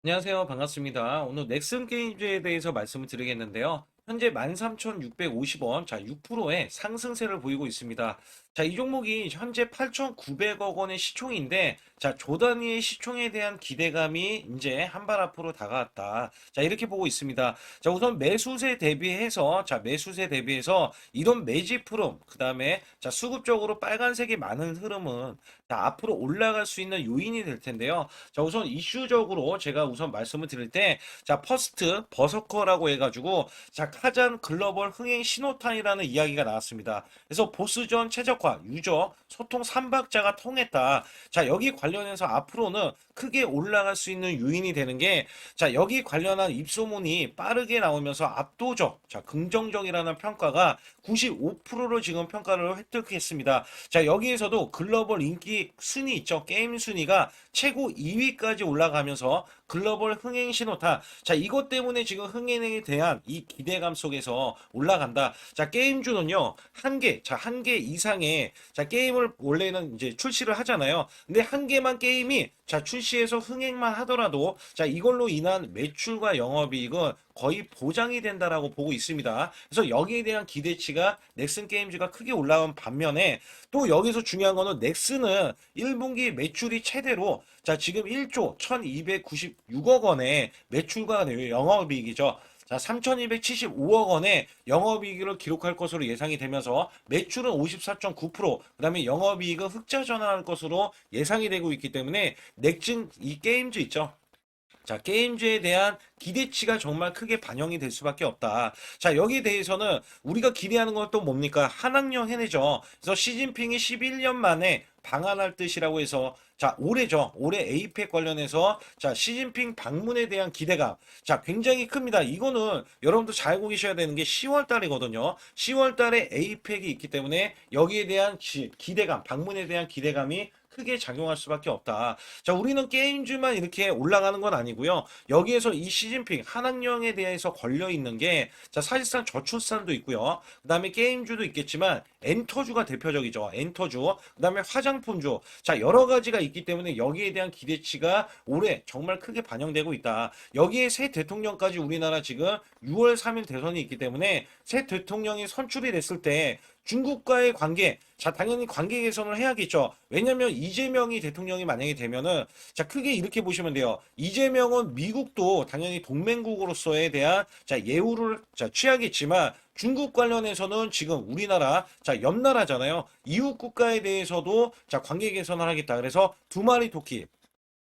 안녕하세요. 반갑습니다. 오늘 넥슨 게임즈에 대해서 말씀을 드리겠는데요. 현재 13,650원, 자, 6%의 상승세를 보이고 있습니다. 자, 이 종목이 현재 8,900억 원의 시총인데, 자, 조 단위의 시총에 대한 기대감이 이제 한 발 앞으로 다가왔다. 자, 이렇게 보고 있습니다. 자, 우선 매수세 대비해서, 자, 매수세 대비해서 이런 매집 흐름, 그 다음에, 자, 수급적으로 빨간색이 많은 흐름은, 자, 앞으로 올라갈 수 있는 요인이 될 텐데요. 자, 우선 이슈적으로 제가 우선 말씀을 드릴 때, 자, 퍼스트 버서커라고 해가지고, 자, 카잔 글로벌 흥행 신호탄이라는 이야기가 나왔습니다. 그래서 보스전 최적화, 유저, 소통 3박자가 통했다. 자, 여기 관련해서 앞으로는 크게 올라갈 수 있는 요인이 되는 게, 자, 여기 관련한 입소문이 빠르게 나오면서 압도적, 자, 긍정적이라는 평가가 95%를 지금 평가를 획득했습니다. 자, 여기에서도 글로벌 인기 순위 있죠. 게임 순위가 최고 2위까지 올라가면서 글로벌 흥행 신호탄. 자, 이것 때문에 지금 흥행에 대한 이 기대감 속에서 올라간다. 자, 게임주는요, 한 개 이상의, 자, 게임을 원래는 이제 출시를 하잖아요. 근데 한 개만 게임이, 자, 출시해서 흥행만 하더라도, 자, 이걸로 인한 매출과 영업이익은 거의 보장이 된다라고 보고 있습니다. 그래서 여기에 대한 기대치가 넥슨 게임즈가 크게 올라온 반면에 또 여기서 중요한 거는 넥슨은 1분기 매출이 최대로 자 지금 1조 1296억 원의 매출과 영업이익이죠. 자, 3,275억 원의 영업이익을 기록할 것으로 예상이 되면서 매출은 54.9%, 그다음에 영업이익은 흑자 전환할 것으로 예상이 되고 있기 때문에 넥슨 이 게임즈 있죠. 자, 게임즈에 대한 기대치가 정말 크게 반영이 될 수밖에 없다. 자, 여기에 대해서는 우리가 기대하는 건 또 뭡니까? 한학령 해내죠. 그래서 시진핑이 11년 만에 방한할 뜻이라고 해서 자, 올해죠. 올해 에이펙 관련해서 자, 시진핑 방문에 대한 기대감. 자, 굉장히 큽니다. 이거는 여러분도 잘 알고 계셔야 되는 게 10월 달이거든요. 10월 달에 에이펙이 있기 때문에 여기에 대한 기대감, 방문에 대한 기대감이 크게 작용할 수밖에 없다. 자, 우리는 게임주만 이렇게 올라가는 건 아니고요. 여기에서 이 시진핑 한학령에 대해서 걸려 있는 게, 자, 사실상 저출산도 있고요. 그 다음에 게임주도 있겠지만, 엔터주가 대표적이죠. 엔터주. 그 다음에 화장품주. 자, 여러 가지가 있기 때문에 여기에 대한 기대치가 올해 정말 크게 반영되고 있다. 여기에 새 대통령까지 우리나라 지금 6월 3일 대선이 있기 때문에 새 대통령이 선출이 됐을 때 중국과의 관계, 자, 당연히 관계 개선을 해야겠죠. 왜냐면 이재명이 대통령이 만약에 되면은, 자, 크게 이렇게 보시면 돼요. 이재명은 미국도 당연히 동맹국으로서에 대한, 자, 예우를, 자, 취하겠지만, 중국 관련해서는 지금 우리나라, 자, 옆 나라잖아요. 이웃 국가에 대해서도, 자, 관계 개선을 하겠다. 그래서 두 마리 토끼.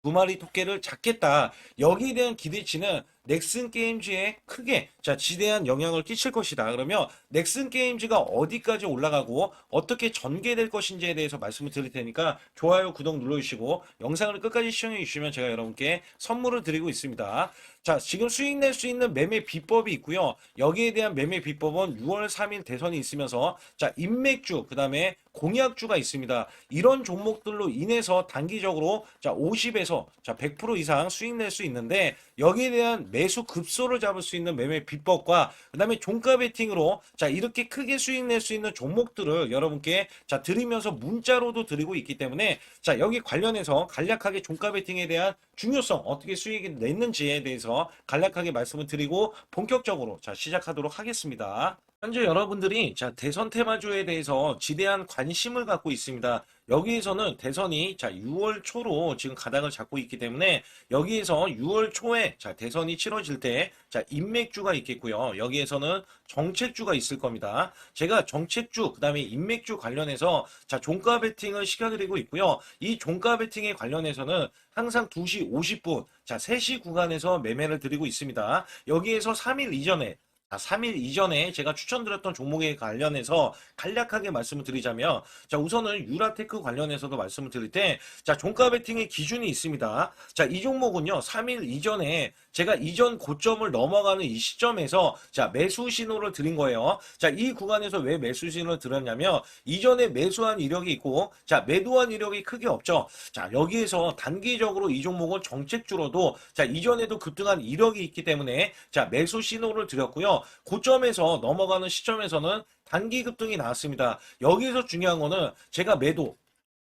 두 마리 토끼를 잡겠다. 여기에 대한 기대치는 넥슨 게임즈에 크게 자 지대한 영향을 끼칠 것이다. 그러면 넥슨 게임즈가 어디까지 올라가고 어떻게 전개될 것인지에 대해서 말씀을 드릴 테니까 좋아요, 구독 눌러주시고 영상을 끝까지 시청해 주시면 제가 여러분께 선물을 드리고 있습니다. 자, 지금 수익 낼 수 있는 매매 비법이 있고요. 여기에 대한 매매 비법은 6월 3일 대선이 있으면서 자, 인맥주, 그다음에 공약주가 있습니다. 이런 종목들로 인해서 단기적으로 자, 50에서 자, 100% 이상 수익 낼 수 있는데 여기에 대한 매수 급소를 잡을 수 있는 매매 비법과 그다음에 종가 베팅으로 자, 이렇게 크게 수익 낼 수 있는 종목들을 여러분께 자, 드리면서 문자로도 드리고 있기 때문에 자, 여기 관련해서 간략하게 종가 베팅에 대한 중요성 어떻게 수익이 냈는지에 대해서 간략하게 말씀을 드리고 본격적으로 자, 시작하도록 하겠습니다. 현재 여러분들이 자, 대선 테마주에 대해서 지대한 관심을 갖고 있습니다. 여기에서는 대선이 자, 6월 초로 지금 가닥을 잡고 있기 때문에 여기에서 6월 초에 자, 대선이 치러질 때 자, 인맥주가 있겠고요. 여기에서는 정책주가 있을 겁니다. 제가 정책주, 그다음에 인맥주 관련해서 자, 종가 베팅을 시켜드리고 있고요. 이 종가 베팅에 관련해서는 항상 2시 50분, 자, 3시 구간에서 매매를 드리고 있습니다. 여기에서 3일 이전에 3일 이전에 제가 추천드렸던 종목에 관련해서 간략하게 말씀을 드리자면, 자, 우선은 유라테크 관련해서도 말씀을 드릴 때, 자, 종가 베팅의 기준이 있습니다. 자, 이 종목은요, 3일 이전에 제가 이전 고점을 넘어가는 이 시점에서, 자, 매수 신호를 드린 거예요. 자, 이 구간에서 왜 매수 신호를 드렸냐면, 이전에 매수한 이력이 있고, 자, 매도한 이력이 크게 없죠. 자, 여기에서 단기적으로 이 종목은 정책주로도, 자, 이전에도 급등한 이력이 있기 때문에, 자, 매수 신호를 드렸고요. 고점에서 넘어가는 시점에서는 단기 급등이 나왔습니다. 여기에서 중요한 거는 제가 매도,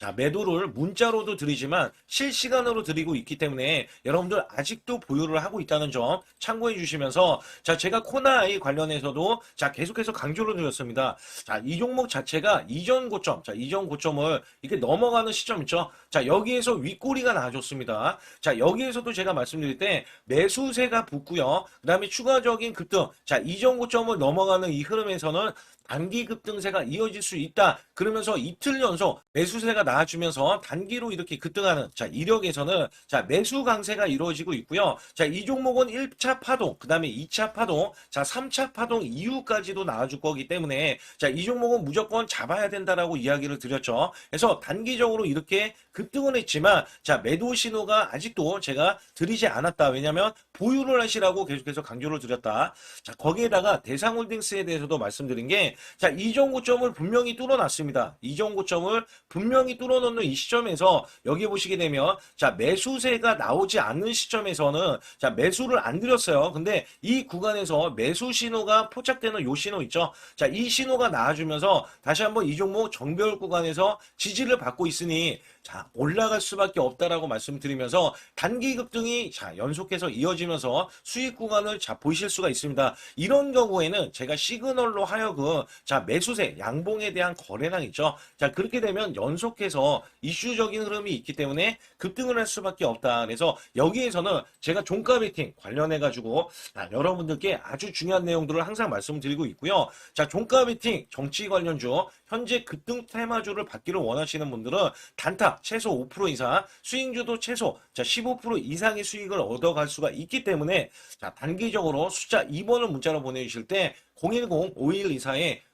자, 매도를 문자로도 드리지만 실시간으로 드리고 있기 때문에 여러분들 아직도 보유를 하고 있다는 점 참고해 주시면서 자, 제가 코나이 관련해서도 자, 계속해서 강조를 드렸습니다. 자, 이 종목 자체가 이전 고점, 자, 이전 고점을 이렇게 넘어가는 시점 있죠. 자, 여기에서 윗꼬리가 나와줬습니다. 자, 여기에서도 제가 말씀드릴 때 매수세가 붙고요. 그다음에 추가적인 급등, 자, 이전 고점을 넘어가는 이 흐름에서는 단기 급등세가 이어질 수 있다. 그러면서 이틀 연속 매수세가 나와주면서 단기로 이렇게 급등하는 자 이력에서는 자 매수 강세가 이루어지고 있고요. 자 이 종목은 1차 파동, 그 다음에 2차 파동, 자 3차 파동 이후까지도 나와줄 거기 때문에 자 이 종목은 무조건 잡아야 된다라고 이야기를 드렸죠. 그래서 단기적으로 이렇게 급등은 했지만 자 매도 신호가 아직도 제가 드리지 않았다. 왜냐하면 보유를 하시라고 계속해서 강조를 드렸다. 자 거기에다가 대상홀딩스에 대해서도 말씀드린 게 자, 이전 고점을 분명히 뚫어놨습니다. 이전 고점을 분명히 뚫어놓는 이 시점에서 여기 보시게 되면 자, 매수세가 나오지 않는 시점에서는 자, 매수를 안 드렸어요. 근데 이 구간에서 매수 신호가 포착되는 요 신호 있죠. 자, 이 신호가 나와주면서 다시 한번 이 종목 정배열 구간에서 지지를 받고 있으니 자, 올라갈 수밖에 없다라고 말씀드리면서 단기 급등이 자, 연속해서 이어지면서 수익 구간을 자, 보실 수가 있습니다. 이런 경우에는 제가 시그널로 하여금 자, 매수세, 양봉에 대한 거래량 있죠. 자, 그렇게 되면 연속해서 이슈적인 흐름이 있기 때문에 급등을 할 수밖에 없다. 그래서 여기에서는 제가 종가 베팅 관련해가지고 여러분들께 아주 중요한 내용들을 항상 말씀드리고 있고요. 자, 종가 베팅, 정치 관련주, 현재 급등 테마주를 받기를 원하시는 분들은 단타 최소 5% 이상, 수익주도 최소 자, 15% 이상의 수익을 얻어갈 수가 있기 때문에 자, 단기적으로 숫자 2번을 문자로 보내주실 때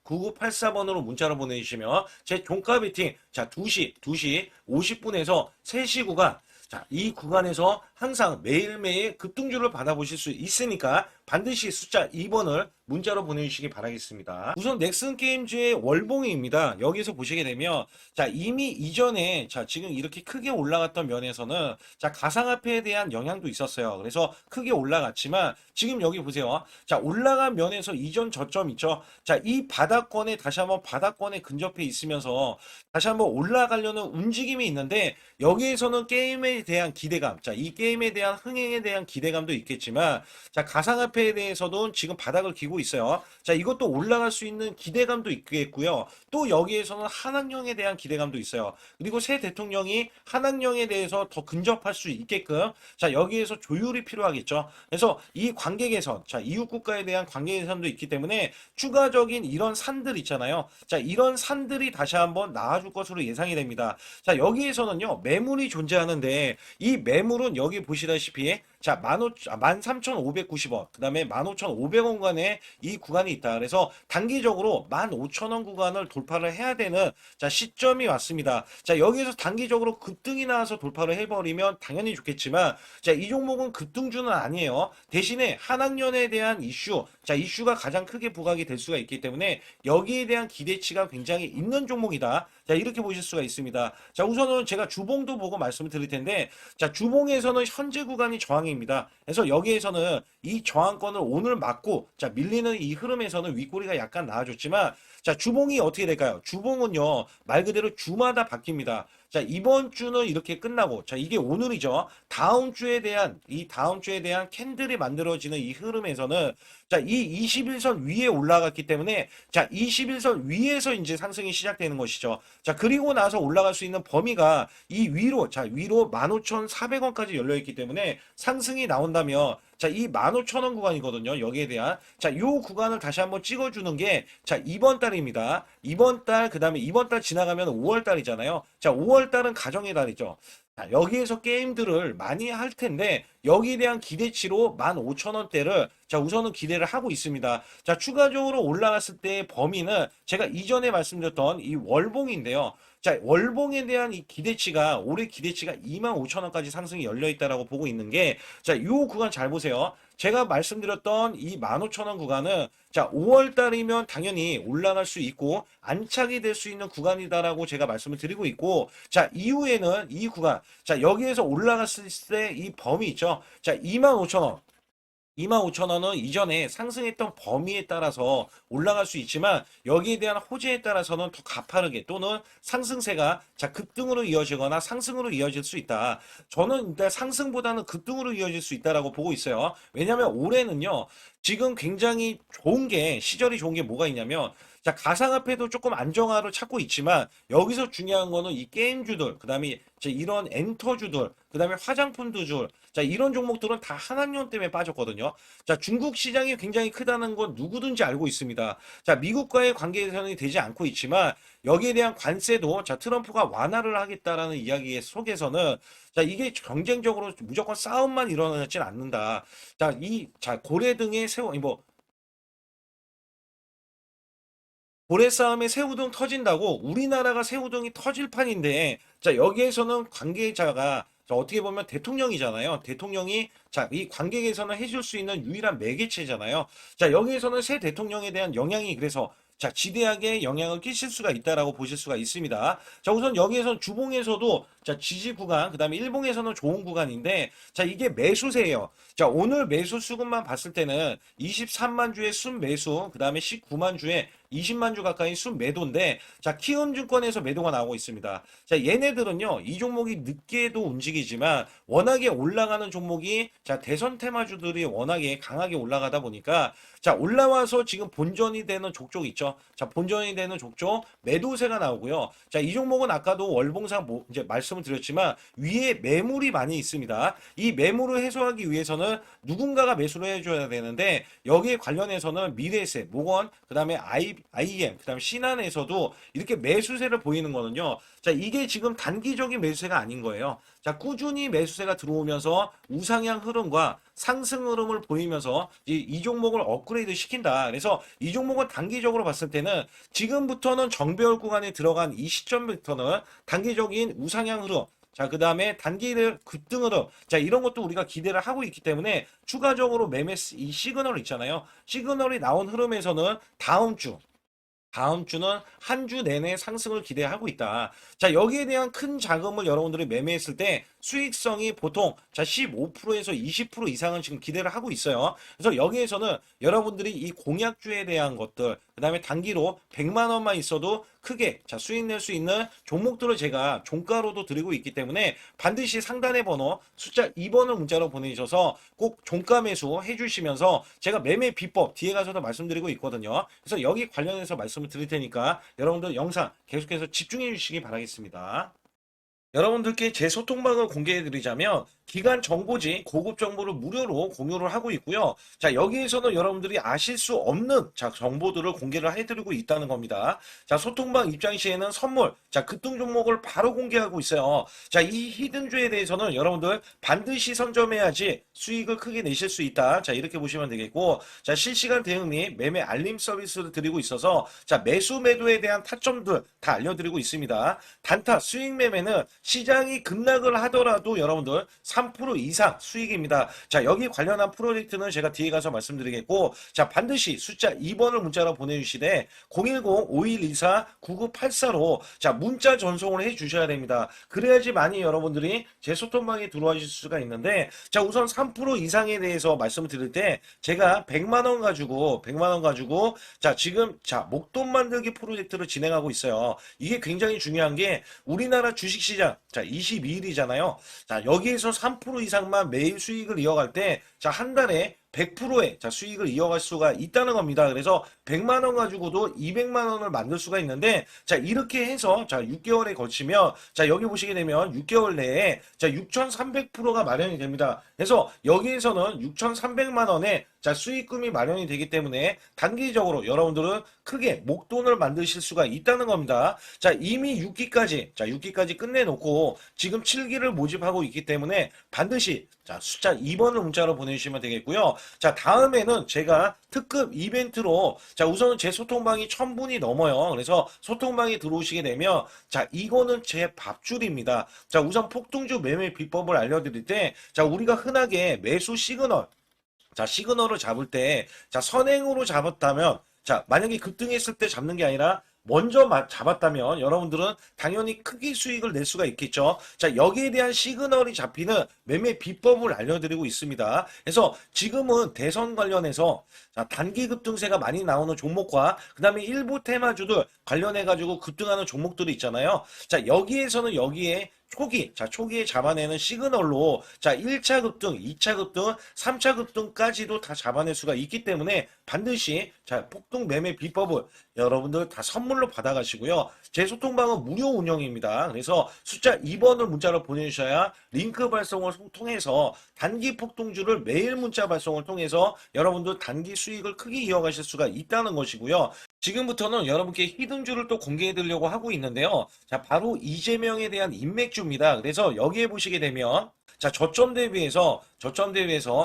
010-5124-9984번으로 문자로 보내주시면 제 종가 베팅 자 2시 50분에서 3시 구간 자, 이 구간에서 항상 매일매일 급등주를 받아보실 수 있으니까 반드시 숫자 2번을 문자로 보내주시기 바라겠습니다. 우선 넥슨 게임즈의 월봉입니다. 여기서 보시게 되면 자 이미 이전에 자 지금 이렇게 크게 올라갔던 면에서는 자 가상화폐에 대한 영향도 있었어요. 그래서 크게 올라갔지만 지금 여기 보세요. 자 올라간 면에서 이전 저점 있죠. 자 이 바닥권에 다시 한번 바닥권에 근접해 있으면서 다시 한번 올라가려는 움직임이 있는데 여기에서는 게임에 대한 기대감, 자 이 게임에 대한 흥행에 대한 기대감도 있겠지만 자 가상화폐에 대해서도 지금 바닥을 기고 있어요. 자 이것도 올라갈 수 있는 기대감도 있겠고요. 또 여기에서는 한학령에 대한 기대감도 있어요. 그리고 새 대통령이 한학령에 대해서 더 근접할 수 있게끔 자 여기에서 조율이 필요하겠죠. 그래서 이 관계 개선, 자 이웃 국가에 대한 관계 개선도 있기 때문에 추가적인 이런 산들 있잖아요. 자 이런 산들이 다시 한번 나와줄 것으로 예상이 됩니다. 자 여기에서는요 매물이 존재하는데 이 매물은 여기 보시다시피 자 13,590원 그 다음에 15,500원 간의 이 구간이 있다. 그래서 단기적으로 15,000원 구간을 돌파를 해야 되는 자 시점이 왔습니다. 자 여기에서 단기적으로 급등이 나와서 돌파를 해버리면 당연히 좋겠지만 자 이 종목은 급등주는 아니에요. 대신에 한학년에 대한 이슈 자 이슈가 가장 크게 부각이 될 수가 있기 때문에 여기에 대한 기대치가 굉장히 있는 종목이다. 자 이렇게 보실 수가 있습니다. 자 우선은 제가 주봉도 보고 말씀을 드릴 텐데 자 주봉에서는 현재 구간이 저항입니다. 그래서 여기에서는 이 저항권을 오늘 맞고 자 밀리는 이 흐름에서는 윗꼬리가 약간 나와줬지만 자 주봉이 어떻게 될까요? 주봉은요 말 그대로 주마다 바뀝니다. 자 이번 주는 이렇게 끝나고 자 이게 오늘이죠. 다음 주에 대한 캔들이 만들어지는 이 흐름에서는 자 이 21선 위에 올라갔기 때문에 자 21선 위에서 이제 상승이 시작되는 것이죠. 자 그리고 나서 올라갈 수 있는 범위가 이 위로 자 위로 15,400원까지 열려 있기 때문에 상승이 나온다면 자, 이 15,000원 구간이거든요. 여기에 대한. 자, 요 구간을 다시 한번 찍어주는 게, 자, 이번 달입니다. 이번 달, 그 다음에 이번 달 지나가면 5월 달이잖아요. 자, 5월 달은 가정의 달이죠. 자, 여기에서 게임들을 많이 할 텐데, 여기에 대한 기대치로 15,000원대를, 자, 우선은 기대를 하고 있습니다. 자, 추가적으로 올라갔을 때의 범위는 제가 이전에 말씀드렸던 이 월봉인데요. 자, 월봉에 대한 이 기대치가, 올해 기대치가 25,000원까지 상승이 열려 있다라고 보고 있는 게, 자, 요 구간 잘 보세요. 제가 말씀드렸던 이 15,000원 구간은, 자, 5월 달이면 당연히 올라갈 수 있고, 안착이 될 수 있는 구간이다라고 제가 말씀을 드리고 있고, 자, 이후에는 이 구간, 자, 여기에서 올라갔을 때 이 범위 있죠. 자, 25,000원. 25,000원은 이전에 상승했던 범위에 따라서 올라갈 수 있지만 여기에 대한 호재에 따라서는 더 가파르게 또는 상승세가 급등으로 이어지거나 상승으로 이어질 수 있다. 저는 일단 상승보다는 급등으로 이어질 수 있다라고 보고 있어요. 왜냐하면 올해는요. 지금 굉장히 시절이 좋은 게 뭐가 있냐면 가상화폐도 조금 안정화를 찾고 있지만 여기서 중요한 거는 이 게임주들, 그다음에 이런 엔터주들, 그다음에 화장품주들, 이런 종목들은 다 한한령 때문에 빠졌거든요. 중국 시장이 굉장히 크다는 건 누구든지 알고 있습니다. 미국과의 관계 개선이 되지 않고 있지만 여기에 대한 관세도 트럼프가 완화를 하겠다라는 이야기 속에서는 이게 경쟁적으로 무조건 싸움만 일어나지는 않는다. 고래 등의 고래 싸움에 새우등 터진다고 우리나라가 새우등이 터질 판인데 여기에서는 관계자가 어떻게 보면 대통령이잖아요. 대통령이 이 관계 개선을 해줄 수 있는 유일한 매개체잖아요. 여기에서는 새 대통령에 대한 영향이 그래서 지대하게 영향을 끼칠 수가 있다라고 보실 수가 있습니다. 우선 여기에서 주봉에서도 지지 구간, 그다음에 일봉에서는 좋은 구간인데 이게 매수세예요. 오늘 매수 수급만 봤을 때는 23만 주의 순매수, 그다음에 19만 주의 20만 주 가까이 순매도인데 키움증권에서 매도가 나오고 있습니다. 얘네들은요. 이 종목이 늦게도 움직이지만 워낙에 올라가는 종목이 대선 테마주들이 워낙에 강하게 올라가다 보니까 올라와서 지금 본전이 되는 족족 있죠. 본전이 되는 족족 매도세가 나오고요. 이 종목은 아까도 월봉상 이제 말씀을 드렸지만 위에 매물이 많이 있습니다. 이 매물을 해소하기 위해서는 누군가가 매수를 해줘야 되는데 여기에 관련해서는 미래에셋, 모건, 그다음에 IM, 그다음에 신한에서도 이렇게 매수세를 보이는 거는요. 이게 지금 단기적인 매수세가 아닌 거예요. 꾸준히 매수세가 들어오면서 우상향 흐름과 상승 흐름을 보이면서 이 종목을 업그레이드 시킨다. 그래서 이 종목은 단기적으로 봤을 때는 지금부터는 정배열 구간에 들어간 이 시점부터는 단기적인 우상향 흐름, 그 다음에 단기를 급등 흐름, 이런 것도 우리가 기대를 하고 있기 때문에 추가적으로 이 시그널 있잖아요. 시그널이 나온 흐름에서는 다음 주는 한 주 내내 상승을 기대하고 있다. 여기에 대한 큰 자금을 여러분들이 매매했을 때 수익성이 보통 15%에서 20% 이상은 지금 기대를 하고 있어요. 그래서 여기에서는 여러분들이 이 공약주에 대한 것들, 그 다음에 단기로 100만 원만 있어도 크게 수익 낼 수 있는 종목들을 제가 종가로도 드리고 있기 때문에 반드시 상단의 번호 숫자 2번을 문자로 보내주셔서 꼭 종가 매수 해주시면서 제가 매매 비법 뒤에 가서도 말씀드리고 있거든요. 그래서 여기 관련해서 말씀을 드릴 테니까 여러분들 영상 계속해서 집중해 주시기 바라겠습니다. 여러분들께 제 소통방을 공개해 드리자면 기간 정보지 고급 정보를 무료로 공유를 하고 있고요. 여기에서는 여러분들이 아실 수 없는 정보들을 공개를 해드리고 있다는 겁니다. 소통방 입장 시에는 선물, 급등 종목을 바로 공개하고 있어요. 이 히든주에 대해서는 여러분들 반드시 선점해야지 수익을 크게 내실 수 있다. 이렇게 보시면 되겠고, 실시간 대응 및 매매 알림 서비스를 드리고 있어서 매수 매도에 대한 타점들 다 알려드리고 있습니다. 단타 수익 매매는 시장이 급락을 하더라도 여러분들 3% 이상 수익입니다. 여기 관련한 프로젝트는 제가 뒤에 가서 말씀드리겠고, 반드시 숫자 2번을 문자로 보내주시되 010-5124-9984로 문자 전송을 해주셔야 됩니다. 그래야지만이 여러분들이 제 소통방에 들어와실 수가 있는데, 우선 3% 이상에 대해서 말씀을 드릴 때 제가 100만 원 가지고 지금 목돈 만들기 프로젝트를 진행하고 있어요. 이게 굉장히 중요한 게 우리나라 주식시장 22일이잖아요. 여기에서 3% 이상만 매일 수익을 이어갈 때 한 달에 100%의 수익을 이어갈 수가 있다는 겁니다. 그래서 100만 원 가지고도 200만 원을 만들 수가 있는데 이렇게 해서 6개월에 걸치면 여기 보시게 되면 6개월 내에 6,300%가 마련이 됩니다. 그래서 여기에서는 6,300만 원의 수익금이 마련이 되기 때문에 단기적으로 여러분들은 크게 목돈을 만드실 수가 있다는 겁니다. 이미 6기까지 끝내놓고 지금 7기를 모집하고 있기 때문에 반드시 숫자 2번을 문자로 보내주시면 되겠고요. 다음에는 제가 특급 이벤트로 우선은 제 소통방이 1000분이 넘어요. 그래서 소통방에 들어오시게 되면 이거는 제 밥줄입니다. 우선 폭등주 매매 비법을 알려드릴 때 우리가 흔하게 매수 시그널을 잡을 때 선행으로 잡았다면 만약에 급등했을 때 잡는 게 아니라 먼저 잡았다면 여러분들은 당연히 크게 수익을 낼 수가 있겠죠. 자, 여기에 대한 시그널이 잡히는 매매 비법을 알려드리고 있습니다. 그래서 지금은 대선 관련해서 자, 단기 급등세가 많이 나오는 종목과 그 다음에 일부 테마주들 관련해가지고 급등하는 종목들이 있잖아요. 자, 여기에서는 여기에 초기에 잡아내는 시그널로, 자, 1차 급등, 2차 급등, 3차 급등까지도 다 잡아낼 수가 있기 때문에 반드시, 자, 폭등 매매 비법을 여러분들 다 선물로 받아가시고요. 제 소통방은 무료 운영입니다. 그래서 숫자 2번을 문자로 보내주셔야 링크 발송을 통해서 단기 폭등주를 매일 문자 발송을 통해서 여러분들 단기 수익을 크게 이어가실 수가 있다는 것이고요. 지금부터는 여러분께 히든주를 또 공개해 드리려고 하고 있는데요. 자, 바로 이재명에 대한 인맥주입니다. 그래서 여기에 보시게 되면, 자, 저점 대비해서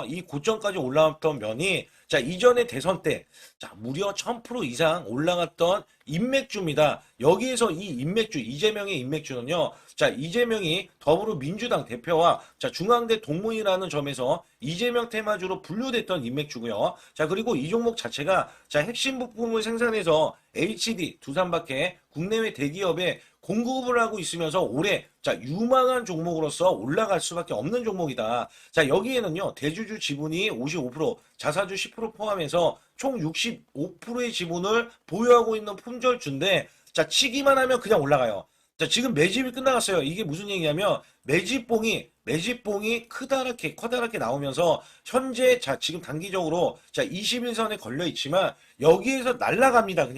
이 고점까지 올라왔던 면이, 자, 이전에 대선 때, 자, 무려 1000% 이상 올라갔던 인맥주입니다. 여기에서 이 인맥주, 이재명의 인맥주는요, 자, 이재명이 더불어민주당 대표와, 자, 중앙대 동문이라는 점에서 이재명 테마주로 분류됐던 인맥주고요. 자, 그리고 이 종목 자체가, 자, 핵심 부품을 생산해서 HD, 두산박해, 국내외 대기업에 공급을 하고 있으면서 올해, 자, 유망한 종목으로서 올라갈 수밖에 없는 종목이다. 자, 여기에는요, 대주주 지분이 55%, 자사주 10% 포함해서 총 65%의 지분을 보유하고 있는 품절주인데, 자, 치기만 하면 그냥 올라가요. 자, 지금 매집이 끝나갔어요. 이게 무슨 얘기냐면, 매집봉이 커다랗게 나오면서, 현재, 자, 지금 단기적으로, 자, 21선에 걸려 있지만, 여기에서 날아갑니다.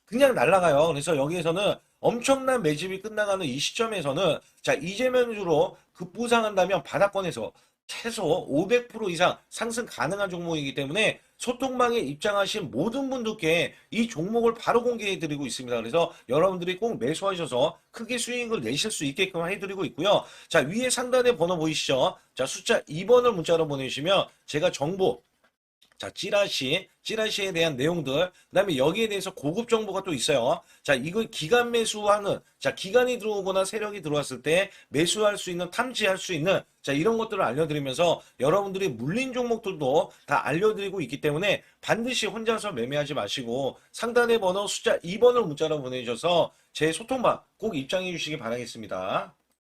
그냥 날아가요. 그래서 여기에서는 엄청난 매집이 끝나가는 이 시점에서는, 자, 이재명주로 급부상한다면 바닥권에서 최소 500% 이상 상승 가능한 종목이기 때문에 소통방에 입장하신 모든 분들께 이 종목을 바로 공개해 드리고 있습니다. 그래서 여러분들이 꼭 매수하셔서 크게 수익을 내실 수 있게끔 해드리고 있고요. 자, 위에 상단에 번호 보이시죠? 자, 숫자 2번을 문자로 보내주시면 제가 정보, 자, 찌라시에 대한 내용들, 그 다음에 여기에 대해서 고급 정보가 또 있어요. 자, 이걸 기간 매수하는, 자, 기간이 들어오거나 세력이 들어왔을 때 매수할 수 있는, 탐지할 수 있는, 자, 이런 것들을 알려드리면서 여러분들이 물린 종목들도 다 알려드리고 있기 때문에 반드시 혼자서 매매하지 마시고 상단의 번호 숫자 2번을 문자로 보내주셔서 제 소통방 꼭 입장해 주시기 바라겠습니다.